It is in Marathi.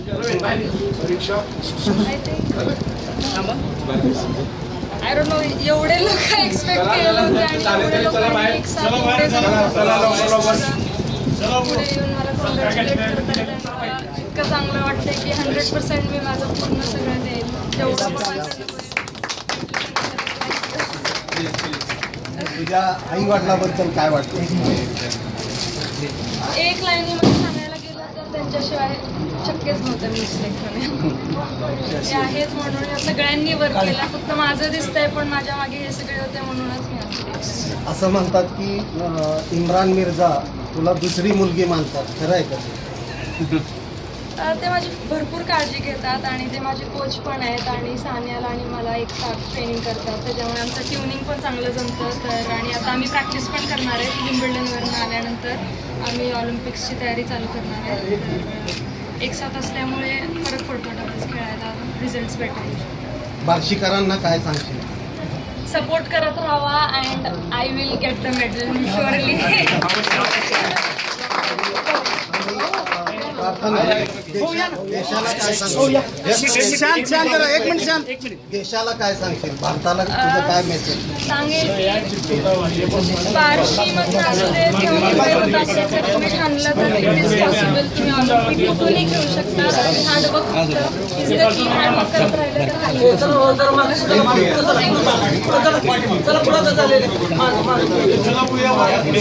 आय डोंट नो एवढे लोक एक्सपेक्ट केले होते आणि एवढे लोकांनी एक साथ पुढे येऊन मला कॉंग्रॅच्युलेट करतात. मला इतकं चांगलं वाटतंय की 100% मी माझं पूर्ण सगळं देईन जेवढं तुझ्या आई वडिलांबद्दल काय वाटतं? एक लाईनीमध्ये सांगायला गेलं तर त्यांच्याशिवाय शक्यच नव्हतं मी सिलेक्ट होणे. ते आहेत म्हणून या सगळ्यांनी वर्क केला. फक्त माझं दिसतंय पण माझ्या मागे हे सगळे होते म्हणूनच मी आज असं म्हणतात की इम्रान मिर्झा तुला दुसरी मुलगी मानतात, खरं आहे का? ते माझी भरपूर काळजी घेतात आणि ते माझे कोच पण आहेत आणि सानियाला आणि मला एक साथ ट्रेनिंग करतात. त्याच्यामुळे आमचं ट्युनिंग पण चांगलं जमतं. तर आणि आता आम्ही प्रॅक्टिस पण करणार आहे. विम्बल्डनवरून आल्यानंतर आम्ही ऑलिम्पिक्सची तयारी चालू करणार आहे. तर एक साथ असल्यामुळे फरक पडतो डबल्स खेळायला, रिझल्ट्स बेटर. बार्शीकरांना काय सांगशील? सपोर्ट करत राहावा and I will get the medal surely. देशाला काय सांगशील? देशाला काय सांगशील? भारताला तुझं काय मेसेज? सांगेल की बार्शीमध्ये असू दे किंवा मुंबईमध्ये असू दे, तुम्ही ठाणलं तर इट इज पॉसिबल. तुम्ही ऑलिम्पिक कुठूनही घेऊ शकता. हार्डवर्क फक्त इज द की. हार्डवर्क करत राहिलं तर